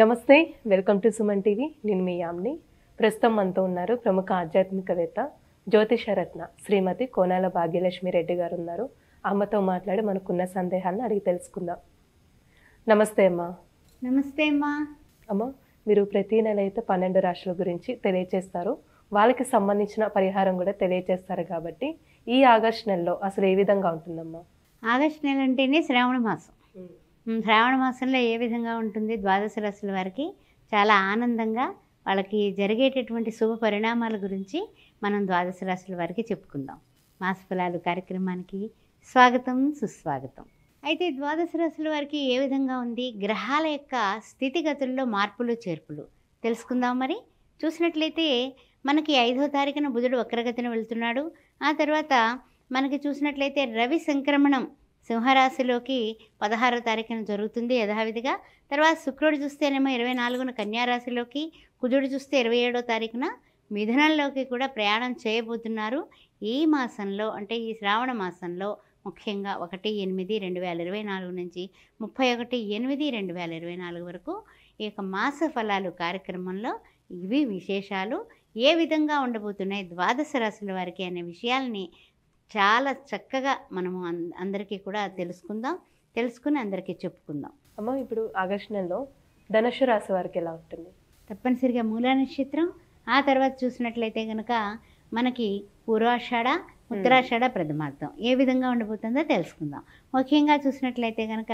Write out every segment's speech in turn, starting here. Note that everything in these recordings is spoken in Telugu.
నమస్తే, వెల్కమ్ టు సుమన్ టీవీ. నేను మీ యామ్ని. ప్రస్తుతం మనతో ఉన్నారు ప్రముఖ ఆధ్యాత్మికవేత్త జ్యోతిషరత్న శ్రీమతి కోనాల భాగ్యలక్ష్మి రెడ్డి గారు ఉన్నారు. అమ్మతో మాట్లాడి మనకున్న సందేహాలను అడిగి తెలుసుకుందాం. నమస్తే అమ్మా. నమస్తే అమ్మా. అమ్మ, మీరు ప్రతి నెల అయితే 12 రాశుల గురించి తెలియచేస్తారు, వాళ్ళకి సంబంధించిన పరిహారం కూడా తెలియచేస్తారు. కాబట్టి ఈ ఆగస్టు నెలలో అసలు ఏ విధంగా ఉంటుందమ్మా? ఆగస్టు నెల అంటేనే శ్రావణ మాసం. శ్రావణ మాసంలో ఏ విధంగా ఉంటుంది? ద్వాదశ రాశుల వారికి చాలా ఆనందంగా వాళ్ళకి జరిగేటటువంటి శుభ పరిణామాల గురించి మనం ద్వాదశ రాశుల వారికి చెప్పుకుందాం. మాస ఫలాలు కార్యక్రమానికి స్వాగతం, సుస్వాగతం. అయితే ద్వాదశ రాశుల వారికి ఏ విధంగా ఉంది? గ్రహాల యొక్క స్థితిగతుల్లో మార్పులు చేర్పులు తెలుసుకుందాం. మరి చూసినట్లయితే మనకి 5వ తారీఖున బుధుడు వక్రగతిన వెళ్తున్నాడు. ఆ తర్వాత మనకి చూసినట్లయితే రవి సంక్రమణం సింహరాశిలోకి 16వ తారీఖున జరుగుతుంది యథావిధిగా. తర్వాత శుక్రుడు చూస్తేనేమో 24న కన్యారాశిలోకి, కుజుడు చూస్తే 27వ తారీఖున మిథునంలోకి కూడా ప్రయాణం చేయబోతున్నారు. ఈ మాసంలో అంటే ఈ శ్రావణ మాసంలో ముఖ్యంగా 1/8/2024 నుంచి 31/8/2024 వరకు ఈ యొక్క మాస ఫలాలు కార్యక్రమంలో ఇవి విశేషాలు ఏ విధంగా ఉండబోతున్నాయి ద్వాదశ రాశుల వారికి అనే విషయాల్ని చాలా చక్కగా మనము అందరికీ కూడా తెలుసుకుని అందరికీ చెప్పుకుందాం. అమ్మ, ఇప్పుడు ఆగస్టు నెలలో ధనుస్సు రాశి వారికి ఎలా ఉంటుంది? తప్పనిసరిగా మూలా నక్షత్రం. ఆ తర్వాత చూసినట్లయితే కనుక మనకి పూర్వాషాఢ, ఉత్తరాషాఢ, ప్రథమార్థం ఏ విధంగా ఉండబోతుందో తెలుసుకుందాం. ముఖ్యంగా చూసినట్లయితే కనుక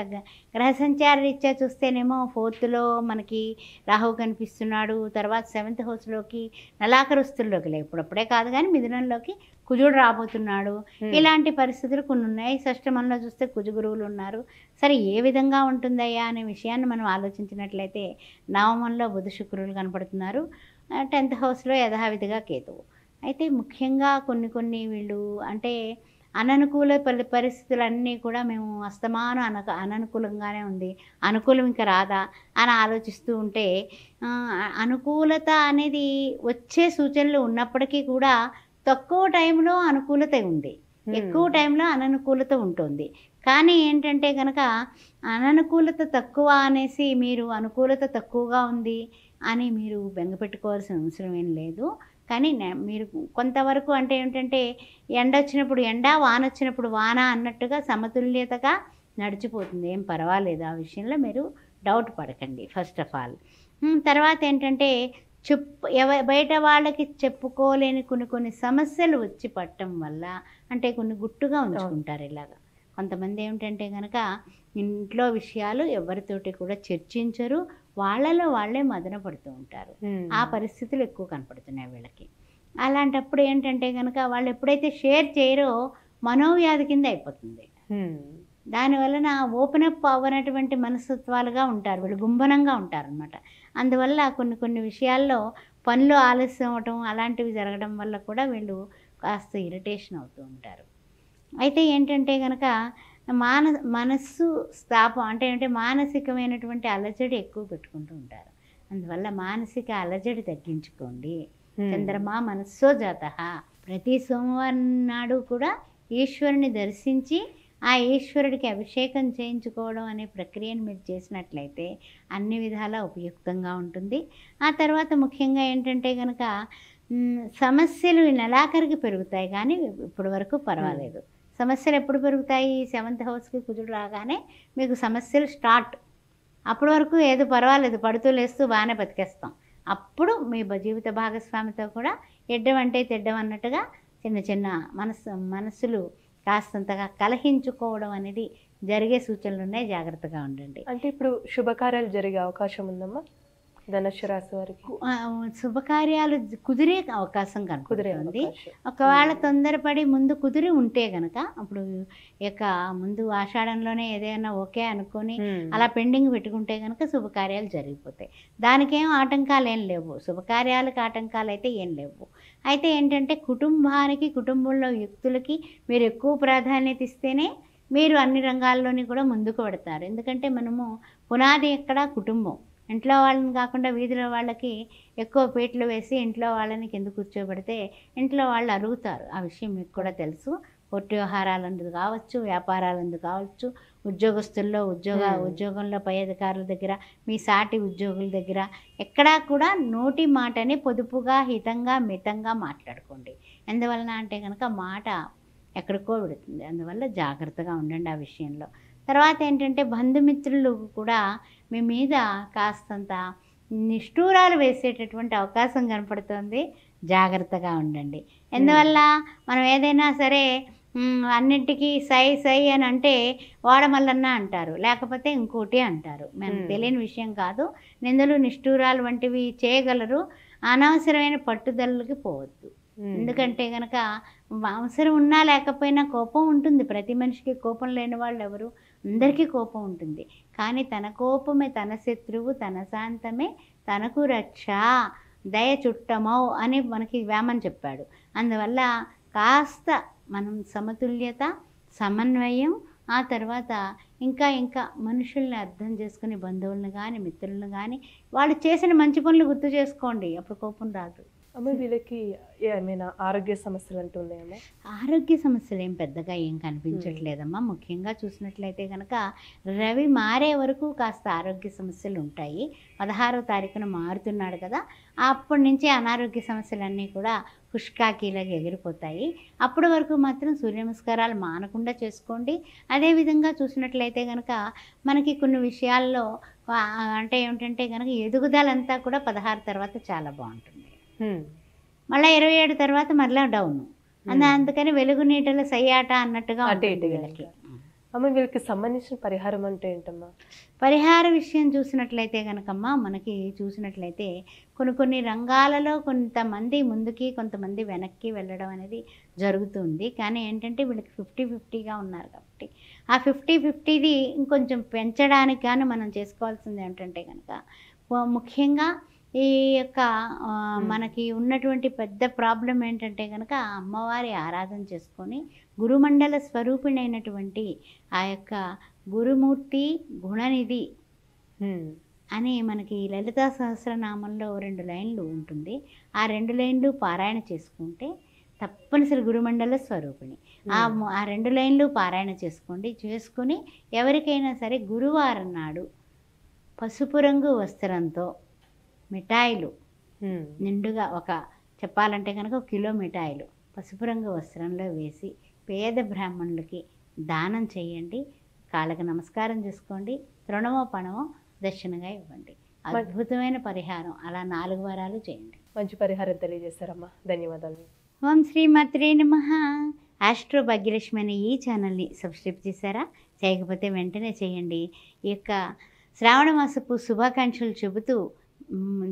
గ్రహ సంచార రీత్యా చూస్తేనేమో 4th మనకి రాహువు కనిపిస్తున్నాడు. తర్వాత 7th హౌస్లోకి నలాకరుస్తుల్లోకి ఇప్పుడప్పుడే కాదు కానీ మిథునంలోకి కుజుడు రాబోతున్నాడు. ఇలాంటి పరిస్థితులు కొన్ని ఉన్నాయి. షష్టమంలో చూస్తే కుజ గురువులు ఉన్నారు. సరే, ఏ విధంగా ఉంటుందయ్యా అనే విషయాన్ని మనం ఆలోచించినట్లయితే నవమంలో బుధ శుక్రులు కనపడుతున్నారు. 10th హౌస్లో యథావిధిగా కేతువు. అయితే ముఖ్యంగా కొన్ని వీళ్ళు అంటే అననుకూల పరిస్థితులన్నీ కూడా మేము అస్తమానం అననుకూలంగానే ఉంది, అనుకూలం ఇంకా రాదా అని ఆలోచిస్తూ ఉంటే అనుకూలత అనేది వచ్చే సూచనలు ఉన్నప్పటికీ కూడా తక్కువ టైంలో అనుకూలత ఉంది, ఎక్కువ టైంలో అననుకూలత ఉంటుంది. కానీ ఏంటంటే కనుక అననుకూలత తక్కువ అనేసి మీరు అనుకూలత తక్కువగా ఉంది అని మీరు బెంగపెట్టుకోవాల్సిన అవసరం ఏం లేదు. కానీ మీరు కొంతవరకు అంటే ఏంటంటే ఎండ వచ్చినప్పుడు ఎండ, వాన వచ్చినప్పుడు వాన అన్నట్టుగా సమతుల్యతగా నడిచిపోతుంది. ఏం పర్వాలేదు, ఆ విషయంలో మీరు డౌట్ పడకండి ఫస్ట్ ఆఫ్ ఆల్. తర్వాత ఏంటంటే బయట వాళ్ళకి చెప్పుకోలేని కొన్ని సమస్యలు వచ్చి పట్టడం వల్ల అంటే కొన్ని గుట్టుగా ఉంచుకుంటారు. ఇలాగా కొంతమంది ఏమిటంటే కనుక ఇంట్లో విషయాలు ఎవరితోటి కూడా చర్చించరు, వాళ్ళలో వాళ్ళే మదన పడుతూ ఉంటారు. ఆ పరిస్థితులు ఎక్కువ కనపడుతున్నాయి వీళ్ళకి. అలాంటప్పుడు ఏంటంటే కనుక వాళ్ళు ఎప్పుడైతే షేర్ చేయరో మనోవ్యాధి కింద అయిపోతుంది. దానివలన ఓపెన్ అప్ అవ్వనటువంటి మనస్తత్వాలుగా ఉంటారు వీళ్ళు, గుంభనంగా ఉంటారు అనమాట. అందువల్ల కొన్ని విషయాల్లో పనులు ఆలస్యం అవ్వటం అలాంటివి జరగడం వల్ల కూడా వీళ్ళు కాస్త ఇరిటేషన్ అవుతూ ఉంటారు. అయితే ఏంటంటే కనుక మనస్సు స్థాపం అంటే మానసికమైనటువంటి అలజడి ఎక్కువ పెట్టుకుంటూ ఉంటారు. అందువల్ల మానసిక అలజడి తగ్గించుకోండి. చంద్రమా మనస్సో జాతః. ప్రతి సోమవారం నాడు కూడా ఈశ్వరుని దర్శించి ఆ ఈశ్వరుడికి అభిషేకం చేయించుకోవడం అనే ప్రక్రియను మీరు చేసినట్లయితే అన్ని విధాలా ఉపయుక్తంగా ఉంటుంది. ఆ తర్వాత ముఖ్యంగా ఏంటంటే కనుక సమస్యలు నెలాఖరికి పెరుగుతాయి కానీ ఇప్పటి వరకు పర్వాలేదు. సమస్యలు ఎప్పుడు పెరుగుతాయి? 7th హౌస్కి కుజుడు రాగానే మీకు సమస్యలు స్టార్ట్. అప్పటి వరకు ఏదో పర్వాలేదు, పడుతూ లేస్తూ బాగానే బతికేస్తాం. అప్పుడు మీ జీవిత భాగస్వామితో కూడా ఎడ్డం అంటే తెడ్డం అన్నట్టుగా చిన్న మనస్సులు కాస్తంతగా కలహించుకోవడం అనేది జరిగే సూచనలు ఉన్నాయి. జాగ్రత్తగా ఉండండి. అంటే ఇప్పుడు శుభకార్యాలు జరిగే అవకాశం ఉందమ్మా ధనుస్సు రాశి వారికి? శుభకార్యాలు కుదిరే అవకాశం కనుకుంది. ఒకవేళ తొందరపడి ముందు కుదిరి ఉంటే గనక అప్పుడు ఇక ముందు ఆషాఢంలోనే ఏదైనా ఓకే అనుకొని అలా పెండింగ్ పెట్టుకుంటే కనుక శుభకార్యాలు జరిగిపోతాయి. దానికేం ఆటంకాలు ఏం లేవు, శుభకార్యాలకు ఆటంకాలు అయితే ఏం లేవు. అయితే ఏంటంటే కుటుంబంలో వ్యక్తులకి మీరు ఎక్కువ ప్రాధాన్యత ఇస్తేనే మీరు అన్ని రంగాల్లోని కూడా ముందుకు పెడతారు. ఎందుకంటే మనము పునాది ఎక్కడ కుటుంబం. ఇంట్లో వాళ్ళని కాకుండా వీధిలో వాళ్ళకి ఎక్కువ పీటలు వేసి ఇంట్లో వాళ్ళని కింద కూర్చోబెడితే ఇంట్లో వాళ్ళు అరుగుతారు. ఆ విషయం మీకు కూడా తెలుసు. కోర్టు వ్యవహారాలందు కావచ్చు, వ్యాపారాలందు కావచ్చు, ఉద్యోగంలో పై అధికారుల దగ్గర, మీ సాటి ఉద్యోగుల దగ్గర ఎక్కడా కూడా నోటి మాటని పొదుపుగా, హితంగా, మితంగా మాట్లాడుకోండి. ఎందువలన అంటే కనుక మాట ఎక్కడికో పెడుతుంది. అందువల్ల జాగ్రత్తగా ఉండండి ఆ విషయంలో. తర్వాత ఏంటంటే బంధుమిత్రులు కూడా మీ మీద కాస్తంత నిష్ఠూరాలు వేసేటటువంటి అవకాశం కనపడుతుంది. జాగ్రత్తగా ఉండండి. ఎందువల్ల మనం ఏదైనా సరే అన్నింటికీ సై సై అని అంటే వాడమల్లన్న అంటారు, లేకపోతే ఇంకోటి అంటారు. మనకు తెలియని విషయం కాదు. నిందలు నిష్ఠూరాలు వంటివి చేయగలరు. అనవసరమైన పట్టుదలకి పోవద్దు. ఎందుకంటే కనుక అవసరం ఉన్నా లేకపోయినా కోపం ఉంటుంది. ప్రతి మనిషికి కోపం లేని వాళ్ళు ఎవరు? అందరికీ కోపం ఉంటుంది. కానీ తన కోపమే తన శత్రువు, తన శాంతమే తనకు రక్ష, దయ చుట్టమౌ అని మనకి వేమని చెప్పాడు. అందువల్ల కాస్త మనం సమతుల్యత, సమన్వయం, ఆ తర్వాత ఇంకా మనుషుల్ని అర్థం చేసుకుని బంధువులను కానీ మిత్రులను కానీ వాళ్ళు చేసిన మంచి పనులు గుర్తు చేసుకోండి. అప్పుడు కోపం రాదు. అమ్మ వీళ్ళకి ఏమైనా ఆరోగ్య సమస్యలు అంటూ ఉన్నాయమ్మా? ఆరోగ్య సమస్యలు ఏం పెద్దగా ఏం కనిపించట్లేదమ్మా. ముఖ్యంగా చూసినట్లయితే కనుక రవి మారే వరకు కాస్త ఆరోగ్య సమస్యలు ఉంటాయి. 16వ తారీఖున మారుతున్నాడు కదా, అప్పటి నుంచి అనారోగ్య సమస్యలన్నీ కూడా పుష్కాకీలాగా ఎగిరిపోతాయి. అప్పటి వరకు మాత్రం సూర్య నమస్కారాలు మానకుండా చేసుకోండి. అదేవిధంగా చూసినట్లయితే కనుక మనకి కొన్ని విషయాల్లో అంటే ఏమిటంటే కనుక ఎదుగుదలంతా కూడా 16 తర్వాత చాలా బాగుంటుంది. మళ్ళీ 27 తర్వాత మళ్ళీ డౌన్. అందుకని వెలుగు నీటల సయ్యాట అన్నట్టుగా ఉంటుంది వీళ్ళకి. అమ్మ వీళ్ళకి సంబంధించిన పరిహారం అంటే ఏంటమ్మా? పరిహార విషయం చూసినట్లయితే కనుకమ్మా మనకి చూసినట్లయితే కొన్ని రంగాలలో కొంతమంది ముందుకి కొంతమంది వెనక్కి వెళ్ళడం అనేది జరుగుతుంది. కానీ ఏంటంటే వీళ్ళకి 50-50గా ఉన్నారు కాబట్టి ఆ 50-50ది ఇంకొంచెం పెంచడానికి కానీ మనం చేసుకోవాల్సింది ఏంటంటే కనుక ముఖ్యంగా ఈ యొక్క మనకి ఉన్నటువంటి పెద్ద ప్రాబ్లం ఏంటంటే కనుక అమ్మవారి ఆరాధన చేసుకొని గురుమండల స్వరూపిణైనటువంటి ఆ యొక్క గురుమూర్తి గుణనిధి అని మనకి లలితా సహస్రనామంలో 2 లైన్లు ఉంటుంది. ఆ 2 లైన్లు పారాయణ చేసుకుంటే తప్పనిసరి గురుమండల స్వరూపిణి. ఆ 2 లైన్లు పారాయణ చేసుకొని ఎవరికైనా సరే గురువారం నాడు పసుపు రంగు వస్త్రంతో మిఠాయిలు నిండుగా చెప్పాలంటే కనుక 1 కిలో మిఠాయిలు పసుపు రంగు వస్త్రంలో వేసి పేద బ్రాహ్మణులకి దానం చేయండి. కాళ్ళకి నమస్కారం చేసుకోండి. తృణమో పణమో దక్షిణగా ఇవ్వండి. అద్భుతమైన పరిహారం. అలా 4 వారాలు చేయండి. మంచి పరిహారం తెలియజేస్తారమ్మా. ధన్యవాదాలు. ఓం శ్రీమాత్రే నమః. ఆస్ట్రో భాగ్యలక్ష్మి అనే ఈ ఛానల్ని సబ్స్క్రైబ్ చేశారా? చేయకపోతే వెంటనే చేయండి. ఈ యొక్క శ్రావణ మాసపు శుభాకాంక్షలు చెబుతూ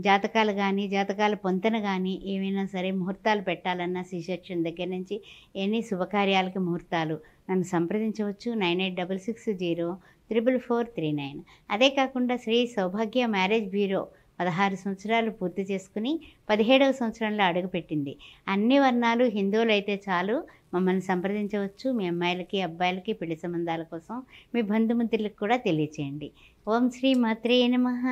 జాతకాలు కానీ జాతకాల పొంతన కానీ ఏమైనా సరే ముహూర్తాలు పెట్టాలన్నా సి-సెక్షన్ దగ్గర నుంచి ఎన్ని శుభకార్యాలకి ముహూర్తాలు నన్ను సంప్రదించవచ్చు. 9866044439. అదే కాకుండా శ్రీ సౌభాగ్య మ్యారేజ్ బ్యూరో 16 సంవత్సరాలు పూర్తి చేసుకుని 17వ సంవత్సరంలో అడుగుపెట్టింది. అన్ని వర్ణాలు హిందువులు అయితే చాలు మమ్మల్ని సంప్రదించవచ్చు. మీ అమ్మాయిలకి అబ్బాయిలకి పెళ్లి సంబంధాల కోసం మీ బంధుమిత్రులకు కూడా తెలియచేయండి. ఓం శ్రీ మాత్రే నమః.